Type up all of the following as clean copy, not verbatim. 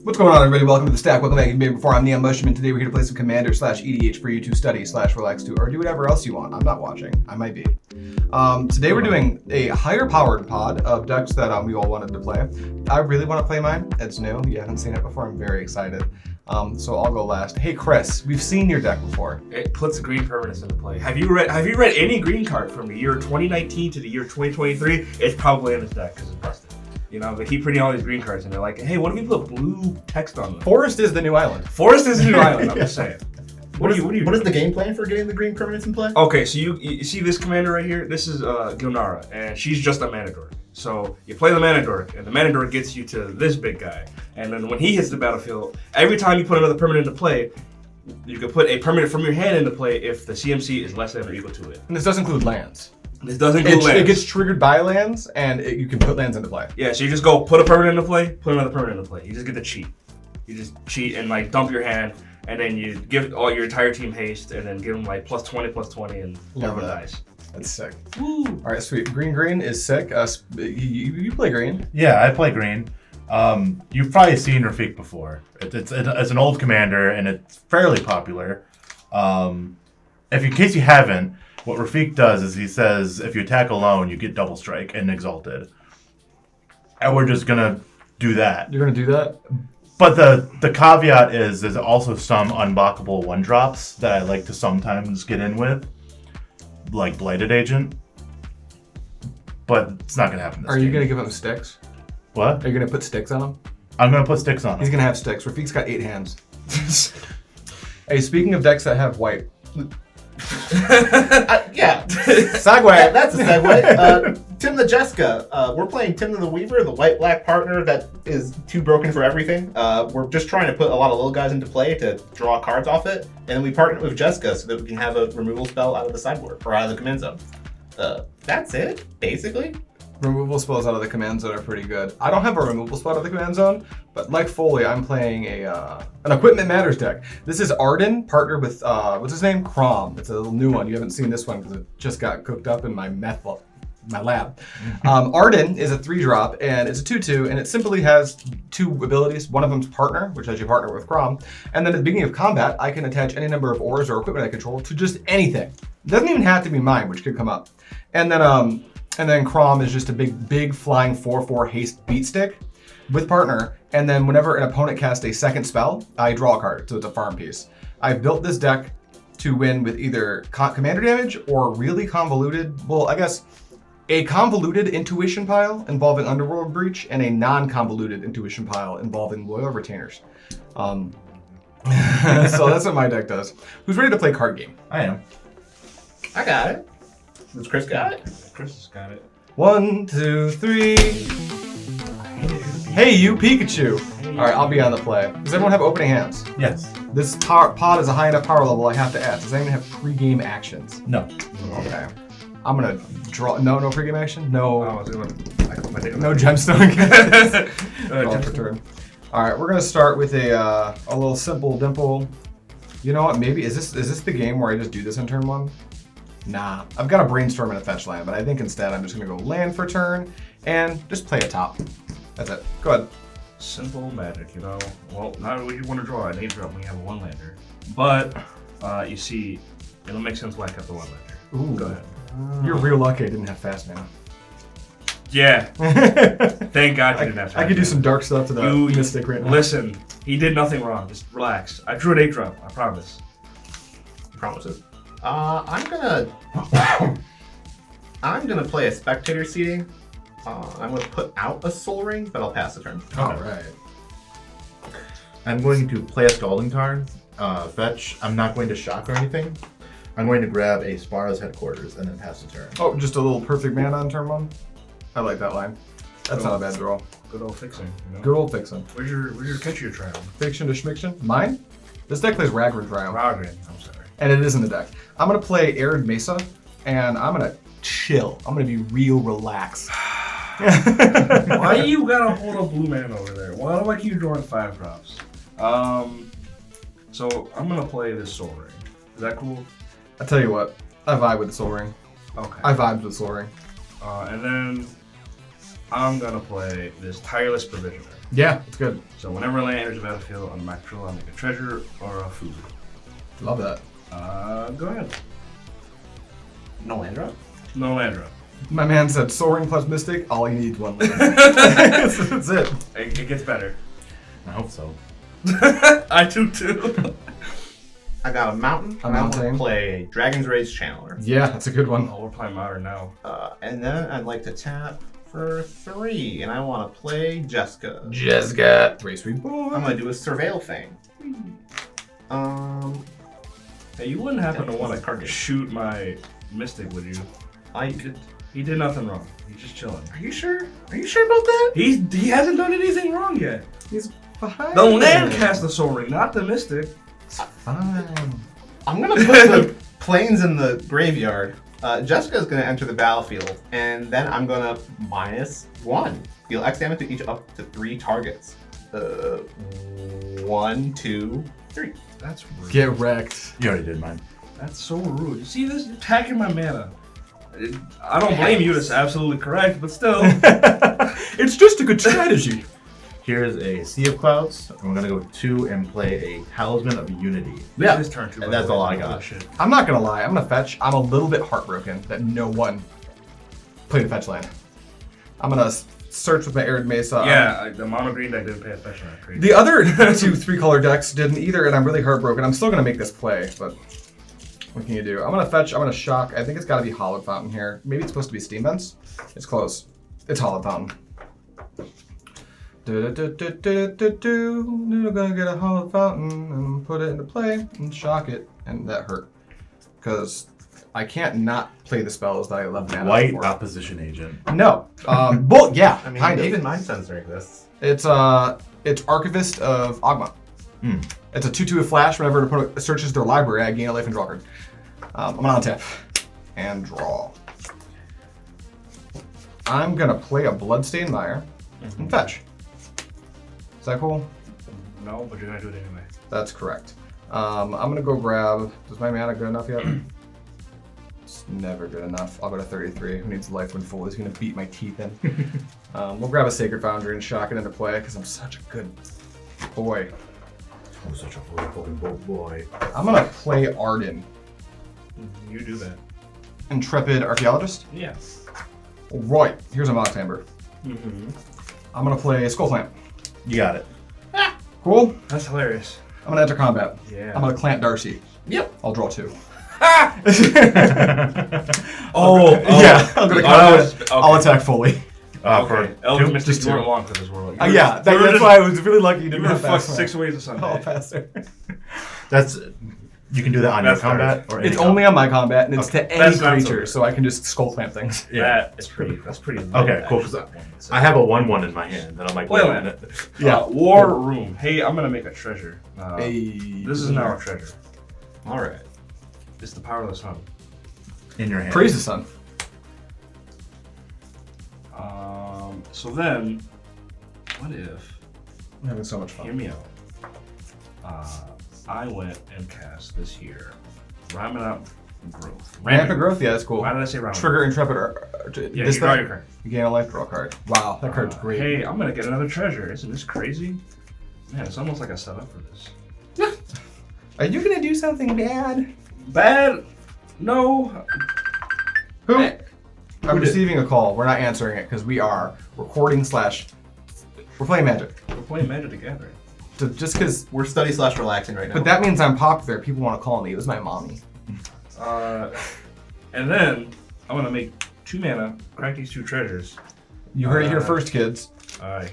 What's going on, everybody? Welcome to the stack. Welcome back. Before I'm NeonMushroom, and today we're here to play some Commander / EDH for you to study / relax to, or do whatever else you want. I'm not watching. I might be. Today we're doing a higher powered pod of decks that we all wanted to play. I really want to play mine. It's new. You haven't seen it before. I'm very excited. So I'll go last. Hey Chris, we've seen your deck before. It puts green permanence into play. Have you read any green card from the year 2019 to the year 2023? It's probably in this deck because it's busted. You know, they keep printing all these green cards and they're like, hey, what if we put blue text on them? Forest is the new island. Forest is the new island, I'm just saying. What is the game plan for getting the green permanents in play? Okay, so you see this commander right here? This is Gilanra, and she's just a mana dork. So you play the mana dork, and the mana dork gets you to this big guy. And then when he hits the battlefield, every time you put another permanent into play, you can put a permanent from your hand into play if the CMC is less than or equal to it. And this does include lands. This doesn't include lands. It gets triggered by lands, and you can put lands into play. Yeah, so you just go put a permanent into play, put another permanent into play. You just get to cheat. You just cheat and like dump your hand, and then you give all your entire team haste, and then give them like plus 20, and everyone dies. That's sick. Woo. All right, sweet. Green is sick. You play green? Yeah, I play green. You've probably seen Rafiq before. It's an old commander, and it's fairly popular. In case you haven't, what Rafiq does is he says if you attack alone, you get double strike and exalted. And we're just gonna do that. You're gonna do that? But the caveat is there's also some unblockable 1-drops that I like to sometimes get in with, like Blighted Agent. But it's not gonna happen this Are you game. gonna give him sticks? What? Are you gonna put sticks on him? I'm gonna put sticks on He's him. gonna have sticks. Rafiq's got 8 hands. Hey, speaking of decks that have white. Yeah. Segue. That's a segue. Tymna Jeska. We're playing Tymna the Weaver, the white-black partner that is too broken for everything. We're just trying to put a lot of little guys into play to draw cards off it, and then we partner with Jeska so that we can have a removal spell out of the sideboard or out of the command zone. That's it, basically. Removal spells out of the command zone are pretty good. I don't have a removal spell out of the command zone, but like Foley, I'm playing an Equipment Matters deck. This is Ardenn, partnered with, what's his name? Kraum. It's a little new one. You haven't seen this one because it just got cooked up in my lab. Ardenn is a 3-drop, and it's a 2/2, and it simply has 2 abilities. One of them's Partner, which lets you partner with Kraum. And then at the beginning of combat, I can attach any number of ores or equipment I control to just anything. It doesn't even have to be mine, which could come up. And then Kraum is just a big flying 4/4 haste beat stick with partner. And then whenever an opponent casts a second spell, I draw a card, so it's a farm piece. I built this deck to win with either commander damage or really convoluted, well, I guess a convoluted intuition pile involving Underworld Breach and a non-convoluted intuition pile involving Loyal Retainers. So that's what my deck does. Who's ready to play card game? I am. I got it. Does Chris got it? Chris has got it. 1, 2, 3. Hey, you Pikachu. All right, I'll be on the play. Does everyone have opening hands? Yes. This pod is a high enough power level. I have to ask. Does anyone have pre-game actions? No. Okay. I'm gonna draw. No pre-game action. No. I put my dick on No gemstone. Draw gemstone. for turn. All right, we're gonna start with a little simple dimple. You know what? Maybe is this the game where I just do this in turn 1? Nah, I've got a brainstorm and a fetch land, but I think instead I'm just gonna go land for turn and just play a top. That's it. Go ahead. Simple magic, you know. Well, not really you want to draw an 8-drop when you have a 1-lander. But, you see, it'll make sense why I kept the 1-lander. Ooh. Go ahead. You're real lucky I didn't have fast mana. Yeah. Thank God you didn't have I could do some dark stuff to the You- Mystic right now. Listen, he did nothing wrong. Just relax. I drew an 8-drop, I promise. Promises. I'm gonna play a spectator seating. I'm gonna put out a Soul Ring, but I'll pass the turn. All right. I'm going to play a Scalding Tarn, fetch. I'm not going to shock or anything. I'm going to grab a Spara's Headquarters and then pass the turn. Oh, just a little perfect mana on turn 1. I like that line. That's not a bad draw. Good old fixing, you know? Good old fixin'. Where's your catcher trial? Fiction to schmiction. Mine? This deck plays Ragran Triumph. Rogren, I'm sorry. And it is in the deck. I'm gonna play Arid Mesa, and I'm gonna chill. I'm gonna be real relaxed. Why you gotta hold a blue man over there? Why do I keep drawing 5-drops? So I'm gonna play this Soul Ring. Is that cool? I tell you what, I vibe with the Soul Ring. Okay. I vibed with Soul Ring. And then I'm gonna play this Tireless Provisioner. Yeah, it's good. So whenever a land enters the battlefield on the max control, I make a treasure or a food. Love that. Go ahead. No land drop? No land drop. My man said Soaring plus Mystic, all you need one land. That's it. It gets better. I hope so. I do too. I got a mountain. A and I want mountain. to play Dragon's Rage Channeler. Yeah, that's a good one. Oh, we're playing modern now. And then I'd like to tap for 3, and I want to play Jeska. Jeska. 3 sweet boy. I'm gonna do a surveil thing. Hey, you wouldn't happen to That's want a to target. shoot my Mystic, would you? I. He did nothing wrong. He's just chilling. Are you sure? Are you sure about that? He hasn't done anything wrong yet. He's behind. The land cast the Soul Ring, not the Mystic. Fine. I'm gonna put the planes in the graveyard. Jessica's gonna enter the battlefield, and then I'm gonna -1. Deal X damage to each up to 3 targets. 1, 2, 3. That's rude. Get wrecked. You already did mine. That's so rude. You see this? You're attacking my mana. I don't blame you. That's absolutely correct, but still. It's just a good strategy. Here's a Sea of Clouds. And we're gonna go 2 and play a Talisman of Unity. Yeah. This turn too. And that's all I got. Shit. I'm not gonna lie, I'm gonna fetch. I'm a little bit heartbroken that no one played a fetch land. I'm gonna search with my Arid Mesa. Yeah, the mono green deck didn't pay attention. That's crazy. The other 2 3-color decks didn't either, and I'm really heartbroken. I'm still gonna make this play, but what can you do? I'm gonna fetch, I'm gonna shock. I think it's gotta be Hollowed Fountain here. Maybe it's supposed to be Steam Vents. It's close. It's Hollowed Fountain. I'm gonna get a Hollowed Fountain and put it into play and shock it, and that hurt. Because I can't not play the spells that I love mana White for. Opposition Agent. No. Well, yeah, I mean, kind of. even Mind Sensor exists. It's Archivist of Ogma. It's a 2/2 with flash. Whenever an opponent searches their library, I gain a life and draw a card. I'm gonna untap and draw. I'm gonna play a Bloodstained Mire and fetch. Is that cool? No, but you're gonna do it anyway. That's correct. I'm gonna go grab. Is my mana good enough yet? It's never good enough. I'll go to 33. Who needs life when full? Is gonna beat my teeth in. We'll grab a Sacred Foundry and shock it into play because I'm such a good boy. I'm such a fucking boy. I'm gonna play Ardenn, You do that. Intrepid Archaeologist. Yeah. Right. Here's a Mox Amber. Mm-hmm. I'm gonna play Skull Clamp. You got it. Cool. That's hilarious. I'm gonna enter combat. Yeah. I'm gonna Clamp Darcy. Yep. I'll draw 2. Oh, Yeah. I'm gonna combat. okay. I'll attack Foley. Okay. Elven Mystic Just you weren't 2. long for this world. Yeah. That's why I was really lucky you You didn't were have fucked fast 6 ways to I'll Sunday. pass her. That's you can do that on That's your combat or any It's only on my combat, and it's Okay. to any That's not so creature, good. so I can just Skull Clamp things. Yeah. That's pretty. Okay, cool. 'Cause I have a 1/1 in my hand, and I'm like, wait a Playmat. minute. Yeah. War Room. Hey, I'm gonna make a treasure. Hey. This is now a treasure. All right. It's the power of the sun. In your hand. Praise the sun. So then, what if? I'm having so much Hear fun. me out. I went and cast this here. Rampant Growth. Rampant Growth, yeah, that's cool. Why did I say Rampant? Trigger Intrepid. Yeah, this you draw thing, your card. you gain a life, draw a card. Wow, that card's great. Hey, I'm gonna get another treasure. Isn't this crazy? Man, it's almost like a setup for this. Are you gonna do something bad? Bad? No. Who? Hey, I'm did? receiving a call. We're not answering it because we are recording / we're playing Magic. We're playing Magic the Gathering. Just because, We're study/relaxing right now. but that means I'm popular. People want to call me. It was my mommy. And then I'm gonna make 2 mana, crack these 2 treasures. You heard it here first, kids.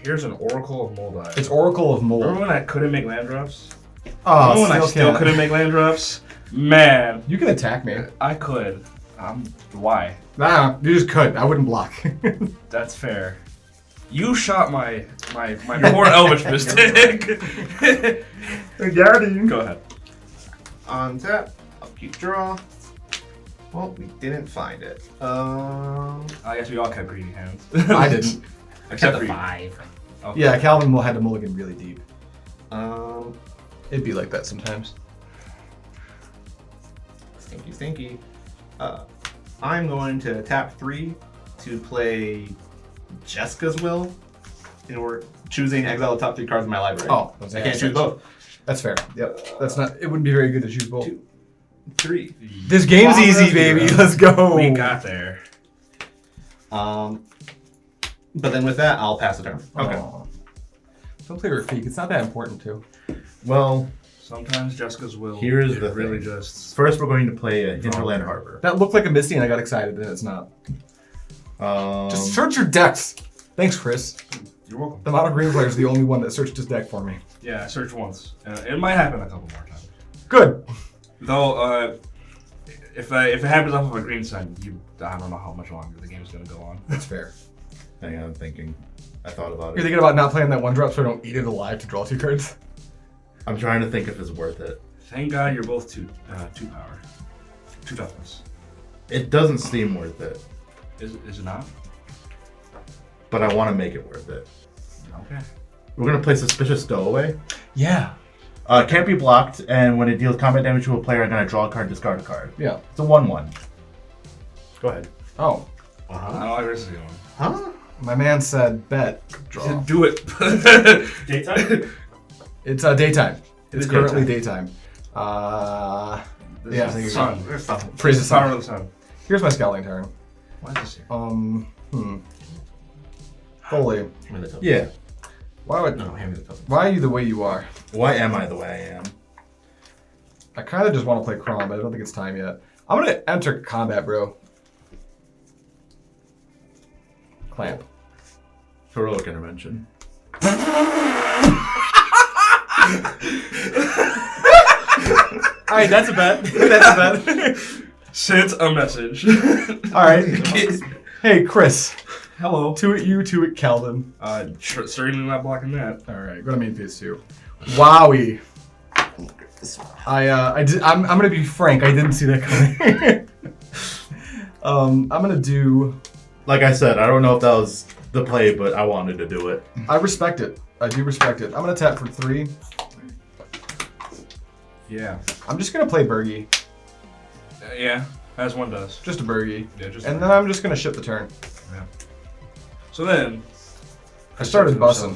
Here's an Oracle of Moldai. It's Oracle of Remember Mold. when I couldn't make land drops? Oh, Remember when I still can't. couldn't make land drops? Man, You can attack me. I could. Why? Nah, you just could. I wouldn't block. That's fair. You shot my poor Elvish Mystic. Go ahead. On tap, upkeep draw. Well, we didn't find it. I guess we all kept greedy hands. I didn't. Except for you. 5. Okay. Yeah, Calvin will had to mulligan really deep. Um, It'd be like that sometimes. stinky. I'm going to tap 3 to play Jeska's Will. Or choosing exile the top 3 cards in my library. Oh, I can't choose both. That's fair. Yep. That's not. It wouldn't be very good to choose both. 2, 3. This game's easy, baby. Let's go. We got there. But then with that, I'll pass the turn. Okay. Aw. Don't play Rafiq. It's not that important to. Well, Sometimes Jeska's will. Here's it the really thing. just. first we're going to play a Hinterland Harbor. That looked like a Misty, and I got excited, and it's not. Just search your decks. Thanks, Chris. You're welcome. The Model Green player is the only one that searched his deck for me. Yeah, I searched once. It might happen a couple more times. Good. Though, if it happens off of a green side, I don't know how much longer the game's gonna go on. That's fair. Hang on, I'm thinking. I thought about You're it. thinking about not playing that 1-drop so I don't eat it alive to draw 2 cards? I'm trying to think if it's worth it. Thank God you're both 2 power, 2 toughness. It doesn't seem worth it, Is it not? but I want to make it worth it. Okay. We're going to play Suspicious Stowaway. Yeah. Can't be blocked, and when it deals combat damage to a player, I'm going to draw a card, discard a card. Yeah. It's a 1/1. Go ahead. Oh. I don't like this going. Huh? My man said bet. Draw. Do it. Daytime? It's daytime. It's is currently daytime. This Yeah, is there you the sun. There's stuff. Praise the It's the power sun. of the sun. Here's my scouting turn. Why is this here? Foley. Hand me the token. Yeah. No, hand me the token. Why are you the way you are? Why am I the way I am? I kind of just want to play Kraum, but I don't think it's time yet. I'm going to enter combat, bro. Clamp. Heroic intervention. Alright, that's a bet. That's a bet. Sent a message. Alright. Hey, Chris. Hello. To it you, to it Calvin. Certainly not blocking that. Alright, go to main phase 2. Wowie. I'm gonna be frank, I didn't see that coming. I'm gonna do. Like I said, I don't know if that was the play, but I wanted to do it. I respect it. I do respect it. I'm gonna tap for 3. Yeah. I'm just gonna play Bergie. Yeah, as one does. Just a Bergie. Yeah, just. And then I'm just gonna ship the turn. Yeah. So then. I started bussing.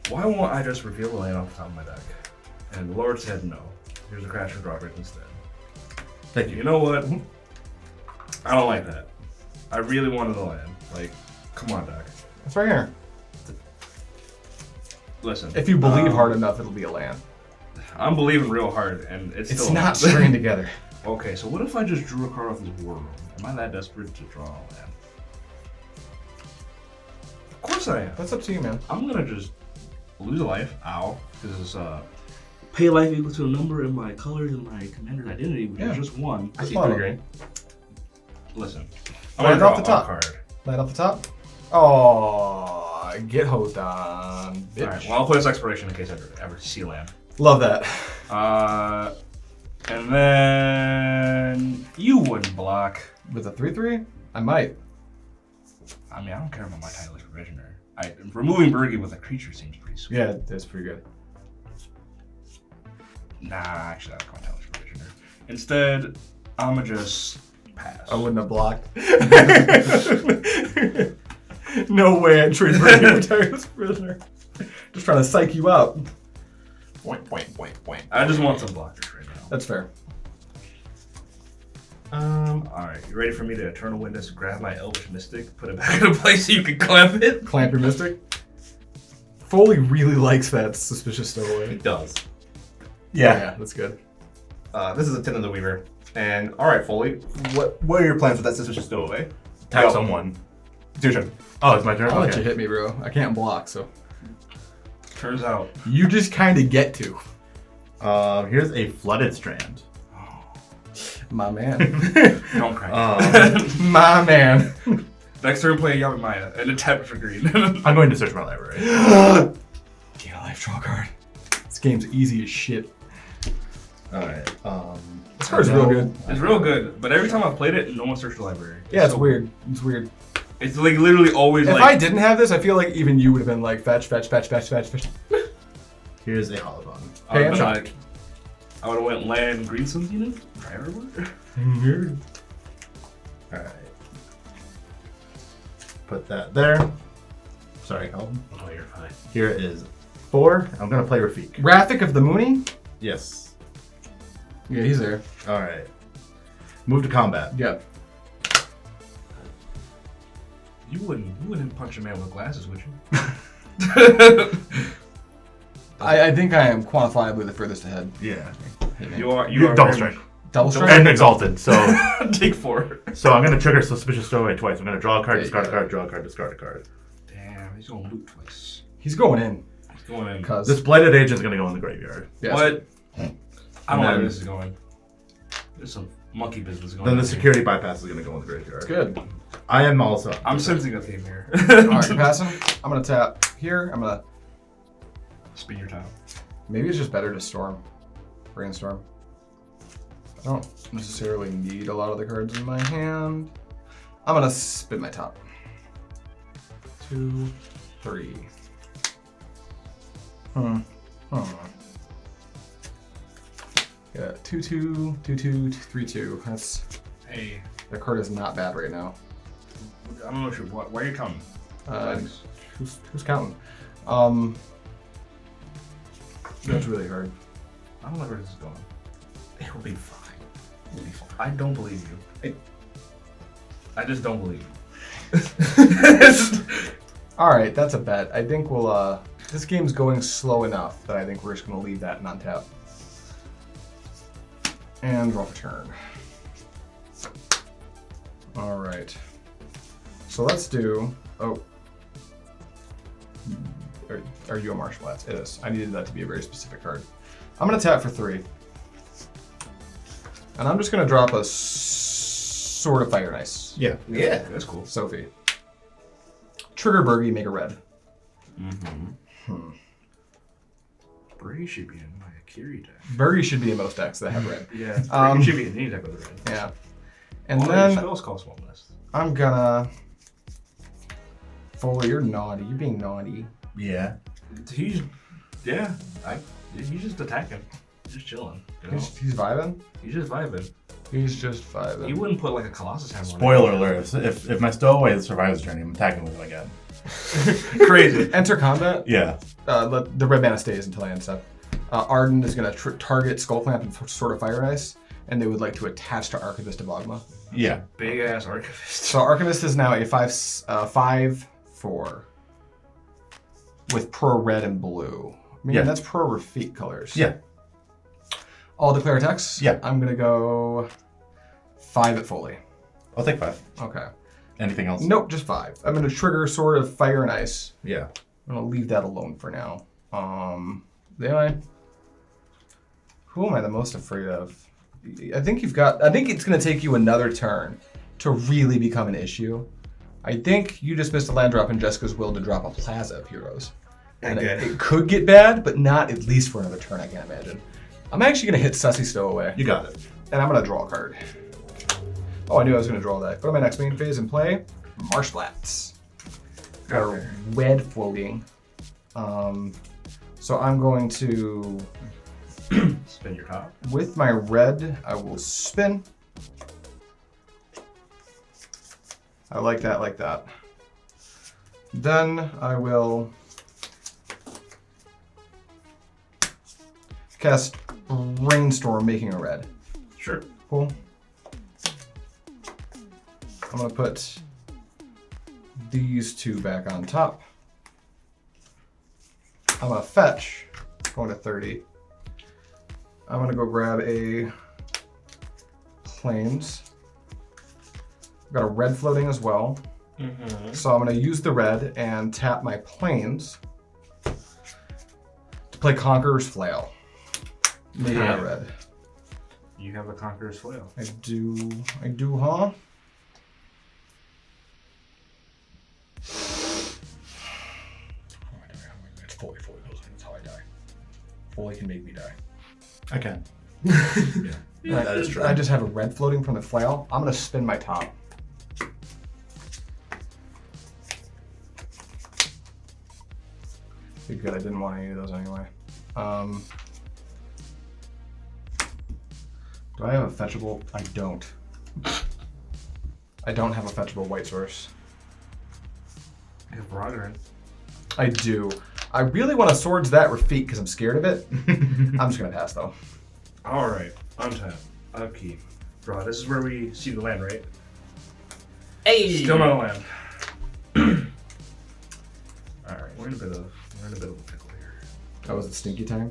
Why won't I just reveal the land off the top of my deck? And the Lord said no. Here's a crash and drop it instead. Thank you. You know what? I don't like that. I really wanted the land. Like, come on, deck. It's right here. Listen. If you believe hard enough, it'll be a land. I'm believing real hard, and it's It's still not stringing together. Okay, so what if I just drew a card off this war room? Am I that desperate to draw a land? Of course I am. That's up to you, man. I'm gonna just lose a life. Ow. Because it's pay life equal to a number in my colors and my commander's identity, which is just 1. I see Fine. 3 green. Listen. Right I'm gonna draw off the top. a card. Light off the top. Oh, get hosed on, bitch. Alright, well I'll play this exploration in case I ever see land. Love that. And then you wouldn't block. With a 3/3, I might. I mean, I don't care about my Tireless Provisioner. Removing Bergie with a creature seems pretty sweet. Yeah, that's pretty good. Nah, actually, I like my Tireless Provisioner. Instead, I'ma just pass. I wouldn't have blocked. No way I'd trade Bergie with Tireless Prisoner. Just trying to psych you out. Point. I just want some blockers right now. That's fair. Alright, you ready for me to Eternal Witness, grab my Elvish Mystic, put it back in a place so you can clamp it? Clamp your Mystic. Foley really likes that Suspicious Stowaway. It does. Yeah, that's good. This is a Tymna the Weaver. And alright, Foley, what are your plans with that Suspicious Stowaway? Tap Go. someone. It's your turn. Oh, it's my turn? I'll let Okay. you hit me, bro. I can't block, so. Turns out. You just kind of get to. Here's a Flooded Strand. My man. Don't cry. My man. Next turn, play Yavimaya and a tap for green. I'm going to search my library. Gain a life draw card. This game's easy as shit. Alright. This card's real good. It's real good, but every time I've played it, no one searched the library. Yeah, it's so weird. It's weird. It's like literally always If like. I didn't have this, I feel like even you would have been like fetch. Here's a Holobon. Hey, I'm I would have went land green sun unit. Alright. Put that there. So sorry. Oh, you're fine. Here is 4. I'm gonna play Rafiq. Rafiq of the Mooney? Yes. Yeah, he's there. All right. Move to combat. Yeah. You wouldn't punch a man with glasses, would you? I think I am quantifiably the furthest ahead. Yeah. You are double strike. Double strike? And exalted. So Take 4. so I'm gonna trigger suspicious stowaway twice. I'm gonna draw a card, Yeah, discard a yeah. card, draw a card, discard a card. Damn, he's gonna loot twice. He's going in. He's going in. Because This blighted agent's gonna go in the graveyard. yes. What? I don't know then- where this is going. There's some monkey business going Then on. the here. security bypass is gonna go in the graveyard. Good. I am also. I'm sensing a theme here. Alright, you're passing. I'm gonna tap here. I'm gonna. Spin your tile. Maybe it's just better to storm. Brainstorm. I don't necessarily need a lot of the cards in my hand. I'm gonna spin my top. 2, 3. Yeah, 2, 2, 3, 2. That's Hey, the card is not bad right now. I don't know why are you coming? Who's counting? That's really hard. I don't know where this is going. It will be fine. It'll be fine. I don't believe you. I just don't believe you. All right, that's a bet. I think we'll. This game's going slow enough that I think we're just gonna leave that non tap and draw for turn. All right. So let's do. Oh. Are you a martial arts? It is. I needed that to be a very specific card. I'm gonna tap for 3, and I'm just gonna drop a Sword of Fire and Ice. Yeah. Yeah. That's cool. Sophie. Trigger Bergie, make a red. Brady should be in my Akiri deck. Bergie should be in most decks that have red. Yeah, Um, Brady should be in any deck with red. Yeah. And All your then spells cost 1 less. I'm gonna. Foley, you're naughty. You're being naughty. Yeah. He's just attacking. Just chilling. You know? He's vibing. He's just vibing. He's just He vibing. wouldn't put like a Colossus hammer on it. Spoiler alert. If my stowaway survives the journey, I'm attacking with him again. Crazy. Enter combat. Yeah. The red mana stays until I end step. Ardenn is gonna target Skullclamp and Sword of Fire and Ice, and they would like to attach to Archivist of Ogma. Yeah. Big ass archivist. So Archivist is now a 5/4 with pro red and blue. I mean, Yeah. that's pro Rafiq colors. Yeah. I'll declare attacks. Yeah. I'm gonna go 5 at Foley. I'll take 5. Okay. Anything else? Nope, just 5. I'm gonna trigger Sword of Fire and Ice. Yeah. I'm gonna leave that alone for now. Who am I the most afraid of? I think it's gonna take you another turn to really become an issue. I think you just missed a land drop in Jeska's will to drop a Plaza of Heroes. And it could get bad, but not at least for another turn, I can't imagine. I'm actually gonna hit Sussy Stowaway. You got it. And I'm gonna draw a card. Oh, I knew I was gonna draw that. Go to my next main phase and play Marshblats. Got a red floating. So I'm going to, Spin your top. with my red, I will spin. I like that. Then I will cast Rainstorm, making a red. Sure. Cool. I'm gonna put these 2 back on top. I'm gonna fetch, going to 30. I'm gonna go grab a Plains. I've got a red floating as well. So I'm gonna use the red and tap my Plains to play Conqueror's Flail. Making a red. You have a Conqueror's Flail. I do, huh? It's Foley goes in. That's how I die. Foley can make me die. I can. Yeah, that is true. I just have a red floating from the flail. I'm gonna spin my top. Be good. I didn't want any of those anyway. Do I have a fetchable? I don't. I don't have a fetchable white source. I have Roderick. I do. I really want to Swords that Rafiq because I'm scared of it. I'm just going to pass, though. All right, untap, upkeep, draw. This is where we see the land, right? Hey! Still not a land. All right, we're in a bit of a pickle here. That was a stinky time.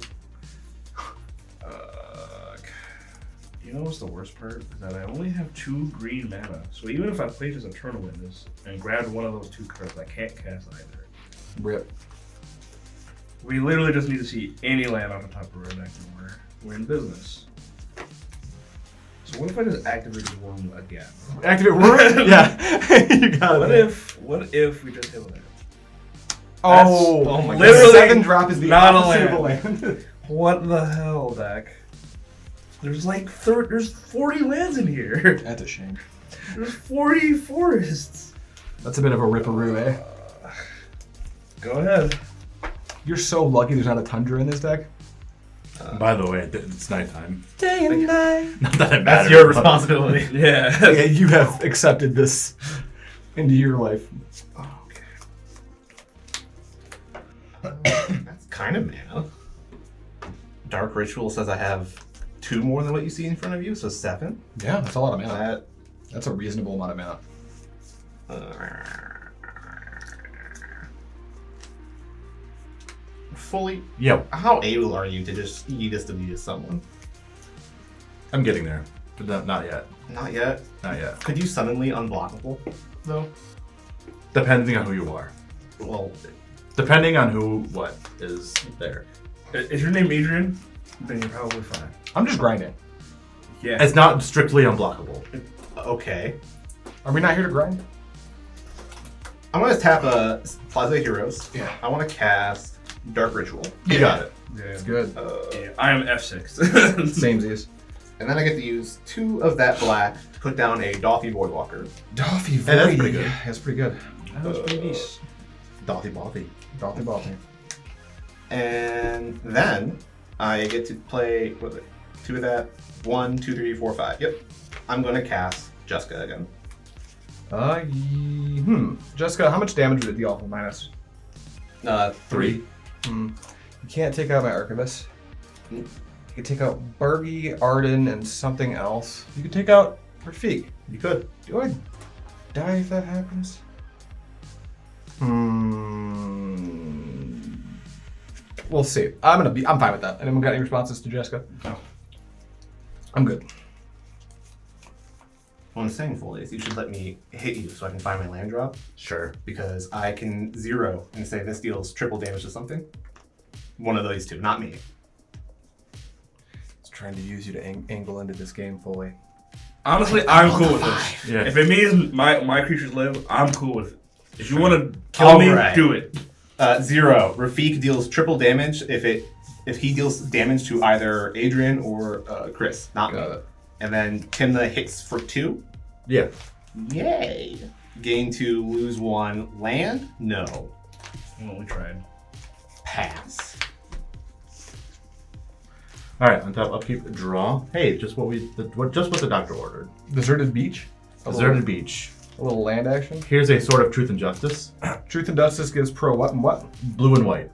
You know what's the worst part? Is that I only have 2 green mana. So even if I played as Eternal Witness and grabbed one of those 2 cards, I can't cast either. Rip. We literally just need to see any land on the top of our deck and we're in business. So what if I just activate the worm again? Activate Worm? Yeah. You got it. What if we just hit land? Oh my god. literally 7-drop is the not a opposite of a land. land. What the hell, deck? There's like there's 40 lands in here. That's a shame. There's 40 forests. That's a bit of a ripperoo, eh? Go ahead. You're so lucky there's not a Tundra in this deck. By the way, it's nighttime. Day and night. Not that it matters. That's your responsibility. Yeah. Yeah, you have accepted this into your life. That's kind of mana. Dark Ritual says I have 2 more than what you see in front of you, so 7. Yeah, that's a lot of mana. That That's a reasonable amount of mana. Fully. Yo, How able are you to just Aegis to be someone? I'm getting there. But not yet. Not yet. Not yet. Could you suddenly unblockable, though? Depending on who you are. Well, Depending on what is there. Is your name Adrian? Then you're probably fine. I'm just grinding. Yeah. It's not strictly unblockable. okay. Are we not here to grind? I'm gonna tap a Plaza Heroes. Yeah. I want to cast Dark Ritual. You got it. Yeah. It's good. Yeah, I am F6. Samesies. And then I get to use 2 of that black to put down a Dothy Voidwalker. Doffy Hey, that's pretty good. That's pretty good. That was pretty decent. Dothy Bothy. Doffy Balty. And then I get to play, what was it? 2 of that. 1, 2, 3, 4, 5. Yep. I'm gonna cast Jeska again. Jeska, how much damage would it deal? Minus. 3. You can't take out my Archivist. Hmm. You can take out Bergie, Ardenn, and something else. You can take out Rafiq. You could. Do I die if that happens? We'll see. I'm fine with that. Anyone got any responses to Jeska? No. I'm good. What I'm saying, Foley, is you should let me hit you so I can find my land drop, Sure. because I can 0 and say this deals triple damage to something. One of those 2, not me. It's trying to use you to angle into this game fully. Honestly, I'm cool with this. Yeah. If it means my creatures live, I'm cool with it. If you want to kill me, Alright. do it. 0. Rafiq deals triple damage if he deals damage to either Adrian or Chris, not me. Got it. And then Tymna hits for 2. Yeah. Yay! Gain 2, lose 1. Land? No. Well, we tried. Pass. All right. On top, upkeep, draw. Hey, just what the doctor ordered. Deserted Beach. Deserted beach. A little land action. Here's a sword of truth and justice. Truth and Justice gives pro what and what? Blue and white.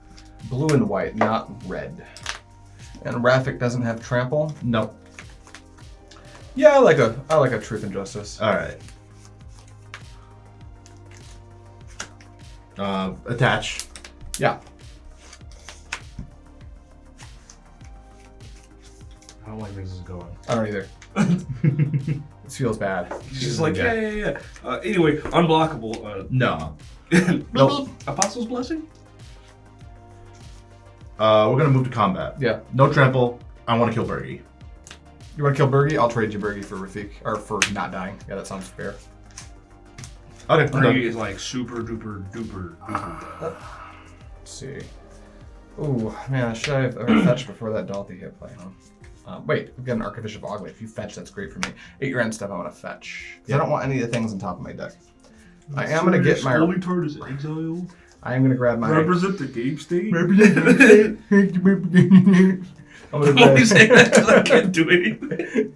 Blue and white, not red. And Rafiq doesn't have trample. No. Yeah, I like a Truth and Justice. All right. Attach. Yeah. I don't like where this is going. I don't either. This feels bad. She's just like, yeah. Anyway, unblockable. No. Nope. Apostle's Blessing? We're gonna move to combat. Yeah. No trample. I want to kill Bergie. You want to kill Bergie? I'll trade you Bergie for Rafiq. Or for not dying. Yeah, that sounds fair. Okay. I'm Bergie done. is like super duper duper. Let's see. Ooh, man, should I have fetched before that Dalthy hit play, huh? Wait, we've got an Archbishop of Ogly. If you fetch, that's great for me. 8 your end step, I want to fetch. Because I don't want any of the things on top of my deck. I am going to get my... Holy Turd is exiled. I am going to grab my... Represent the game state. I'm going I'm to only saying that because I can't do anything.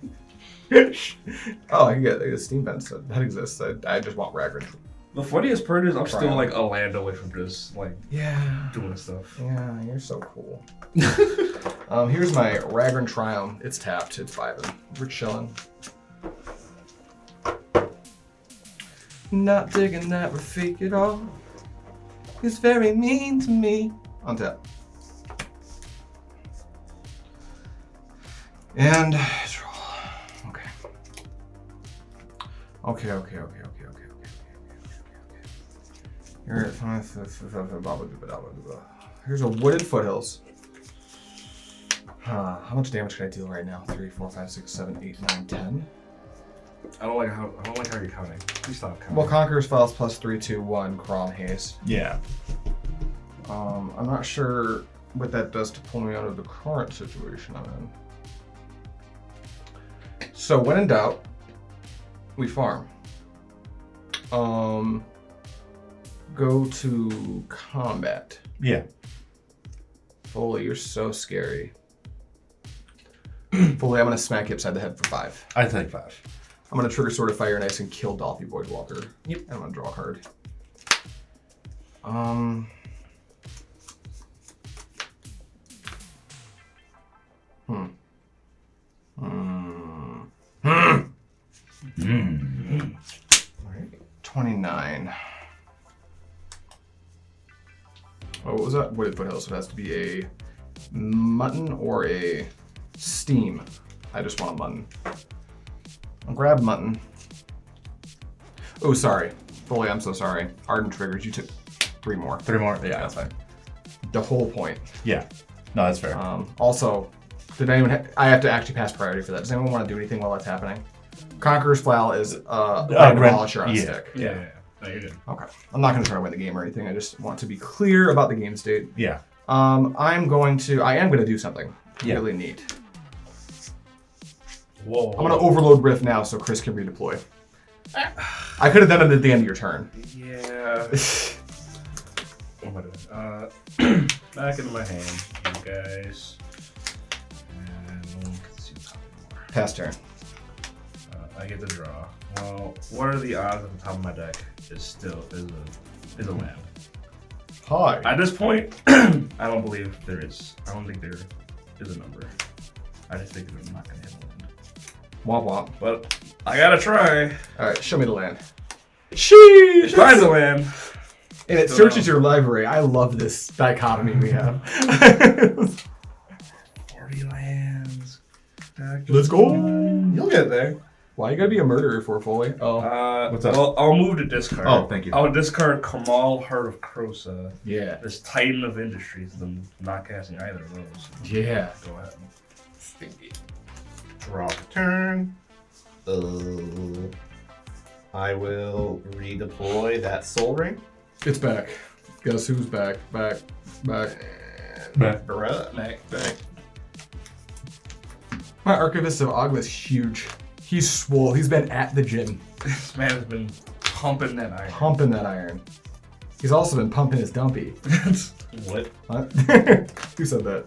Oh, I can get a Steam Vents. That exists. I just want Ragran. The funniest part is I'm still Kraum. like a land away from just like Yeah. doing stuff. Yeah, you're so cool. Here's my Ragran Triumph. It's tapped. It's vibing. We're chilling. Not digging that Rafiq at all. He's very mean to me. On tap. And draw. Okay. Okay. Here's a wooded foothills. How much damage can I deal right now? 3, 4, 5, 6, 7, 8, 9, 10. I don't like how you're counting. Please stop counting. Well, Conqueror's Files plus 3, 2, 1, Kraum haste. Yeah. I'm not sure what that does to pull me out of the current situation I'm in. So when in doubt, we farm. Go to combat. Yeah. Foley, you're so scary. Foley, I'm gonna smack you upside the head for 5. I take 5. I'm gonna trigger Sword of Fire and Ice and kill Dolphy Voidwalker. Yep. And I'm gonna draw a card. Alright, 29. Oh, what was that? Wooded Foothills. So it has to be a mutton or a steam. I just want a mutton. I'll grab mutton. Oh, sorry. Foley, I'm so sorry. Ardenn triggers. You took 3 more. 3 more? Yeah, that's fine. The whole point. Yeah. No, that's fair. Also, did anyone? I have to actually pass priority for that. Does anyone want to do anything while that's happening? Conqueror's Flail is Demolisher on a stick. Yeah. No, you're good. Okay. I'm not going to try to win the game or anything. I just want to be clear about the game state. Yeah. I am going to do something really neat. Whoa. I'm going to overload Rift now so Chris can redeploy. I could have done it at the end of your turn. Yeah. What am I doing? Back into my hand, you guys. And no one can see top anymore. Pass turn. I get to draw. Well, what are the odds at the top of my deck is a land? Hi. At this point, I don't believe there is. I don't think there is a number. I just think they're not gonna hit a land. Womp womp. But I gotta try. Alright, show me the land. Sheesh! Find the land. And it Still searches no. your library. I love this dichotomy we have. 40 lands. Let's go. You'll get there. Why you gotta be a murderer for Foley? Oh, What's up? Well, I'll move to discard. Oh, thank you. I'll discard Kamal, Heart of Krosa. yeah. This Titan of Industries. I'm not casting either of those. Yeah. Go ahead. Stinky. Draw the turn. I will redeploy that Soul Ring. It's back. Guess who's back? Back. Back. Back. My Archivist of Ogma is huge. He's swole. He's been at the gym, This man has been pumping that iron. pumping that iron. He's also been pumping his dumpy. What? Huh? Who said that?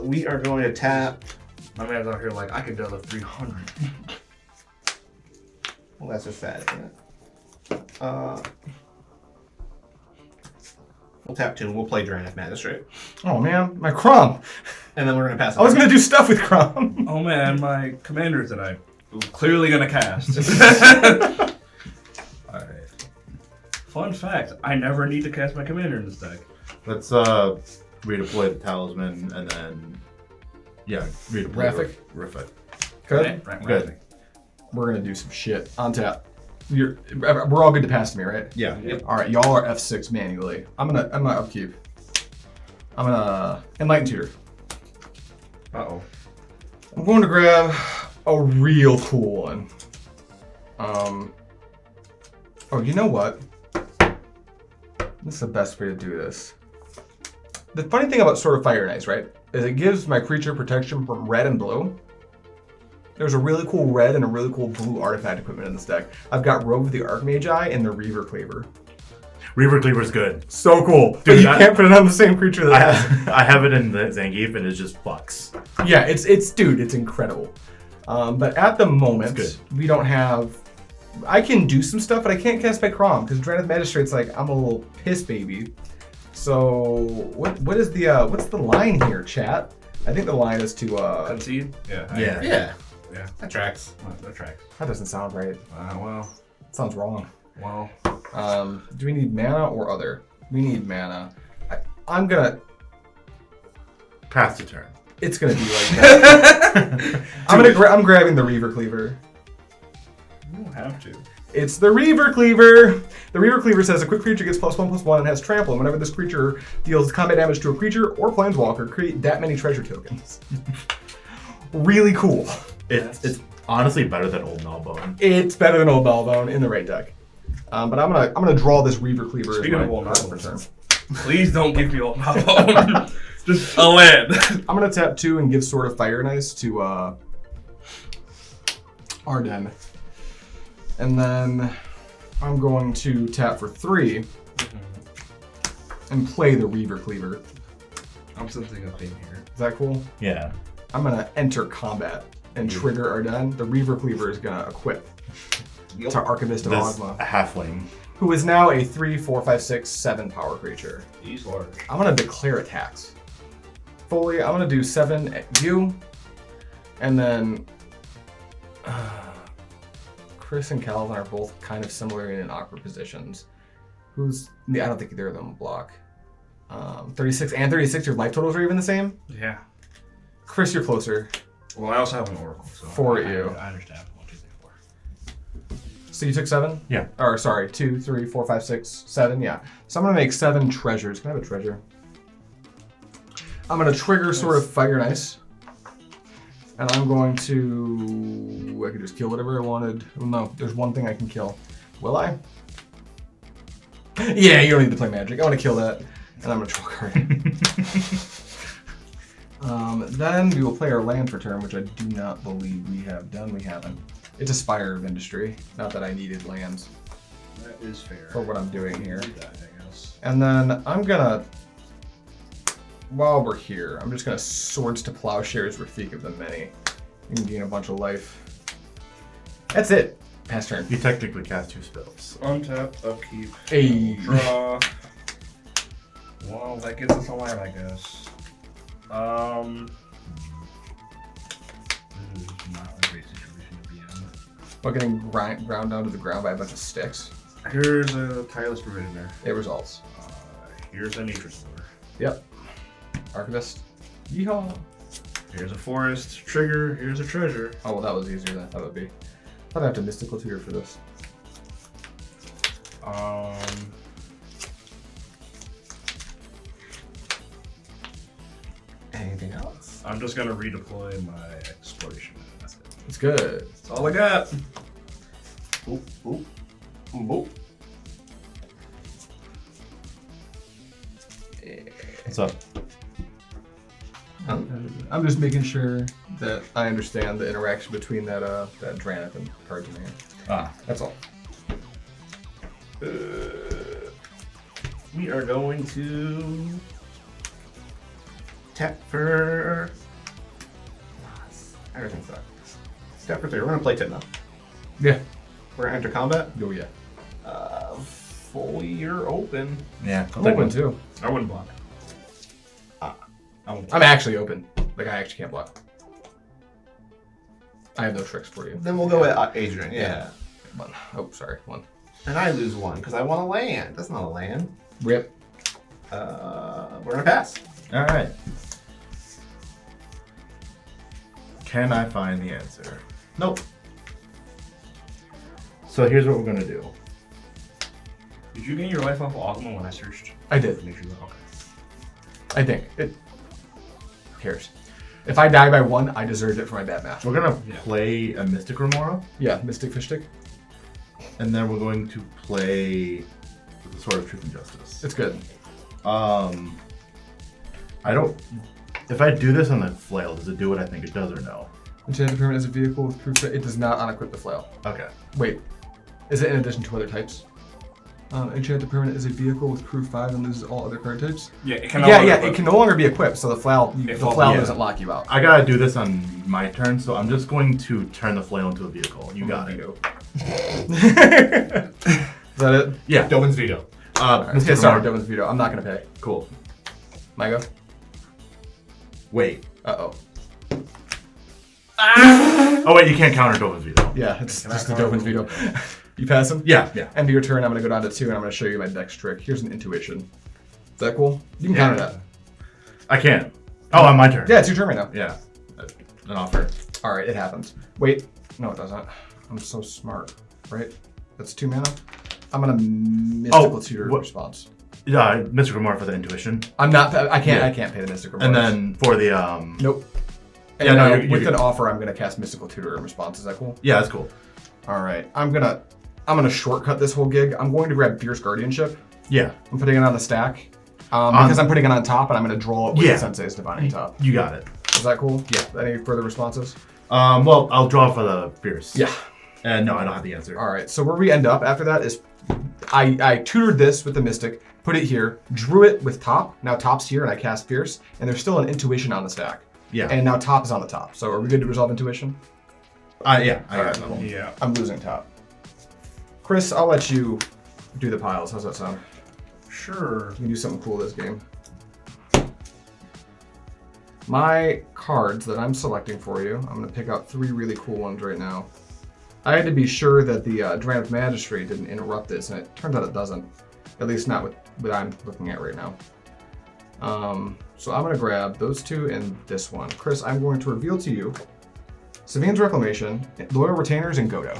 We are going to tap. My man's out here like, I could deadlift 300. Well, that's just sad, isn't it? We'll tap 2 and we'll play Draenith Magistrate. Oh man, my Kraum. And then we're going to pass it. I was gonna do stuff with Kraum. Oh man, my commanders that I'm clearly gonna cast. Alright. Fun fact, I never need to cast my commander in this deck. Let's redeploy the talisman and then redeploy Rafiq? Rafiq. Good. Right, Good. We're gonna do some shit. On tap. We're all good to pass to me, right? Yeah. Yep. All right, y'all are F6 manually. I'm gonna upkeep. I'm gonna Enlighten Tutor. Uh-oh. I'm going to grab a real cool one. Oh, you know what? This is the best way to do this. The funny thing about Sword of Fire and Ice, right, is it gives my creature protection from red and blue. There's a really cool red and a really cool blue artifact equipment in this deck. I've got Rogue of the Archmagi and the Reaver Claver. Reaver Cleaver's good. So cool. But Dude, you can't put it on the same creature that I have it in the Zangief and it just fucks. Yeah, it's incredible. But at the moment, It's we don't have I can do some stuff, but I can't cast by Kraum because Draenith Magistrate's like I'm a little piss baby. So what is the what's the line here, chat? I think the line is to Concede? Yeah. Yeah. Yeah. That tracks. That tracks. That doesn't sound right. Well. That sounds wrong. Well. Do we need mana or other? We need mana. I'm gonna Pass the turn. It's gonna be like that. I'm grabbing the Reaver Cleaver. You don't have to. It's the Reaver Cleaver! The Reaver Cleaver says a quick creature gets +1/+1 and has trample, and whenever this creature deals combat damage to a creature or planeswalker, create that many treasure tokens. Really cool. It's honestly better than Old Nullbone. It's better than Old Nullbone in the right deck. But I'm gonna draw this Reaver Cleaver Speaking as of my Old card Nullbone. for turn. Please don't give me Old Nullbone. Just a land. I'm gonna tap 2 and give Sword of Fire and Ice to Ardenn. And then I'm going to tap for 3 and play the Reaver Cleaver. I'm sensing a theme here. Is that cool? Yeah. I'm gonna enter combat and trigger Ardenn. The Reaver Cleaver is gonna equip to Archivist of This Ogma, halfling. who is now a 3, 4, 5, 6, 7 power creature. He's large. I'm gonna declare attacks. Foley, I'm gonna do 7 at you, and then Chris and Calvin are both kind of similar in awkward positions. I don't think either of them will block. 36 and 36, your life totals are even the same? Yeah. Chris, you're closer. Well, I also have an Oracle, so For I you. understand. 1, 2, 3, 4. So you took 7? Yeah. Or sorry, 2, 3, 4, 5, 6, 7, yeah. So I'm gonna make 7 treasures. Can I have a treasure? I'm gonna trigger Sword of Fire and Ice. And I'm going to... I could just kill whatever I wanted. Well, no, there's one thing I can kill. Will I? Yeah, you don't need to play Magic. I want to kill that. And I'm gonna draw a card. Then we will play our land for turn, which I do not believe we have done. We haven't. It's a Spire of Industry. Not that I needed lands That is fair. for what I'm doing here. Do that, I guess. And then I'm gonna, while we're here, I'm just gonna Swords to Plowshares Rafiq of the Many. You can gain a bunch of life. That's it. Pass turn. You technically cast 2 spells. Untap, upkeep, Hey. draw. Well, that gets us a land, I guess. This is not a great situation to be in. We're getting ground down to the ground by a bunch of sticks. Here's a tireless provision there. It results. Here's a nature store. Yep. Archivist. Yeehaw. Here's a forest. Trigger. Here's a treasure. Oh, well, that was easier than I thought it would be. I thought I have to Mystical Tutor for this. Anything else? I'm just gonna redeploy my exploration. That's it. It's good. That's all I got. Oop, oop, oop. What's up? I'm just making sure that I understand the interaction between that Draenith and cards in hand. Ah. That's all. We are going to Tap for... Everything's done. Tap for 3. We're gonna play Tymna. Yeah. We're gonna enter combat. Oh yeah. Foley, you're open. Yeah. I'm open too. I wouldn't block. I'm actually open. Like I actually can't block. I have no tricks for you. Then we'll go with Adrian. Yeah. 1. Oh, sorry. 1. And I lose 1 because I want a land. That's not a land. Rip. We're gonna pass. All right. Can I find the answer? Nope. So here's what we're gonna do. Did you gain your life off of Ogma when I searched? I did. Make sure you okay. I think it. Who cares? If I die by 1, I deserved it for my bad math. We're gonna Yeah. play a Mystic Remora, Yeah, Mystic Fish Stick. and then we're going to play the Sword of Truth and Justice. It's good. I don't. If I do this on the flail, does it do what I think it does or no? Enchanted permanent is a vehicle with proof that it does not unequip the flail. Okay. Wait, is it in addition to other types? Enchanted permanent is a vehicle with crew 5 and loses all other card types. Yeah, it can. Yeah, it can no longer be equipped, so the flail Yeah. doesn't lock you out. I gotta do this on my turn, so I'm just going to turn the flail into a vehicle. You got it. Go. Is that it? Yeah, Dovin's veto. Okay, sorry, Dovin's veto. I'm not gonna pay. Cool. My go? Wait. Uh-oh. Oh wait, you can't counter Dovin's veto. Yeah, it's just the Dovin's veto. You pass him? Yeah. End of your turn, I'm gonna go down to 2 and I'm gonna show you my dex trick. Here's an intuition. Is that cool? You can counter that. I can. Oh, on my turn. Yeah, it's your turn right now. Yeah. An offer. Alright, it happens. Wait. No, it doesn't. I'm so smart. Right? That's 2 mana. I'm gonna mystical tutor response. Yeah, Mystical more for the intuition. I'm not. I can't pay the mystical. And then for the Nope. And yeah, no. With an offer, I'm gonna cast mystical tutor in response. Is that cool? Yeah, that's cool. All right. I'm gonna shortcut this whole gig. I'm going to grab Fierce Guardianship. Yeah. I'm putting it on the stack. Because I'm putting it on top, and I'm gonna draw it with Yeah. Sensei's Divine on top. You got it. Is that cool? Yeah. Any further responses? Well, I'll draw for the Fierce. Yeah. And no, I don't have the answer. All right. So where we end up after that is, I tutored this with the Mystic, put it here, drew it with top. Now top's here, and I cast Fierce, and there's still an Intuition on the stack. Yeah. And now top is on the top. So are we good to resolve Intuition? Yeah. I All got right, it. cool. Yeah. I'm losing top. Chris, I'll let you do the piles. How's that sound? Sure. You can do something cool this game. My cards that I'm selecting for you, I'm going to pick out 3 really cool ones right now. I had to be sure that the Dramatic Magistrate didn't interrupt this, and it turns out it doesn't. At least not with what I'm looking at right now. So I'm going to grab those 2 and this one. Chris, I'm going to reveal to you Savine's Reclamation, Loyal Retainers, and Godo.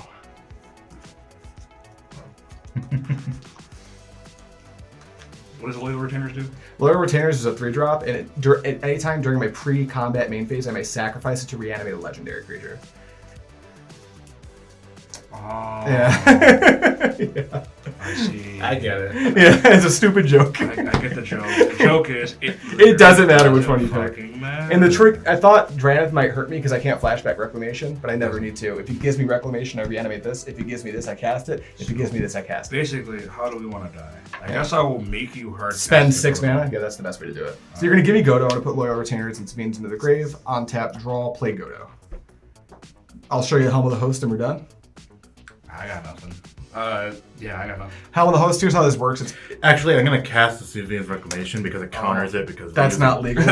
What does Loyal Retainers do? Loyal Retainers is a 3-drop, and at any time during my pre-combat main phase, I may sacrifice it to reanimate a legendary creature. Oh. Yeah. Yeah. I see. I get it. Yeah, it's a stupid joke. I get the joke. The joke is It doesn't matter which one you pick. fucking matter. And the trick, I thought Drannith might hurt me because I can't flashback Reclamation, but I never need to. If he gives me Reclamation, I reanimate this. If he gives me this, I cast it. If he gives me this, I cast it. Basically, how do we want to die? I guess I will make you hard. Spend pass the 6 Godo. mana? Yeah, that's the best way to do it. So you're going to give me Godo. I'm going to put Loyal Retainers and Sabines into the grave. On tap, draw, play Godo. I'll show you Helm of the Host and we're done. I got nothing. Yeah, I got nothing. Helm of the Host, here's how this works. It's Actually, I'm gonna cast the Savine's Reclamation because it counters it because That's not legal.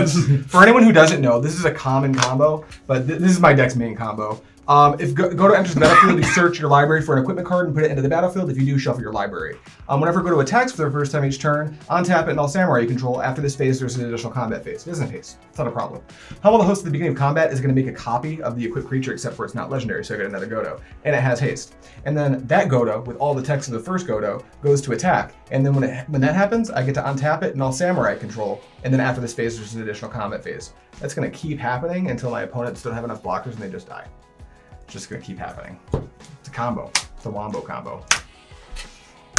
For anyone who doesn't know, this is a common combo, but this is my deck's main combo. If Godo enters the battlefield, you search your library for an equipment card and put it into the battlefield. If you do, shuffle your library. Whenever Godo attacks for the first time each turn, untap it and all samurai you control. After this phase, there's an additional combat phase. It isn't a haste. It's not a problem. Helm of the Host at the beginning of combat is going to make a copy of the equipped creature, except for it's not legendary, so I get another Godo. And it has haste. And then that Godo, with all the text of the first Godo, goes to attack. And then when that happens, I get to untap it and all samurai control. And then after this phase, there's an additional combat phase. That's going to keep happening until my opponents don't have enough blockers and they just die. It's just going to keep happening. It's a combo. It's a wombo combo.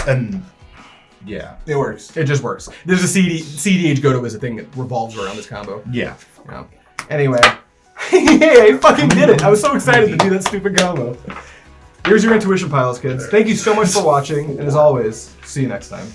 And yeah, It works. It just works. There's a CDH Godo is a thing that revolves around this combo. yeah. Yeah. Anyway. Hey, I fucking did it. I was so excited to do that stupid combo. Here's your intuition piles, kids. Thank you so much for watching. And as always, see you next time.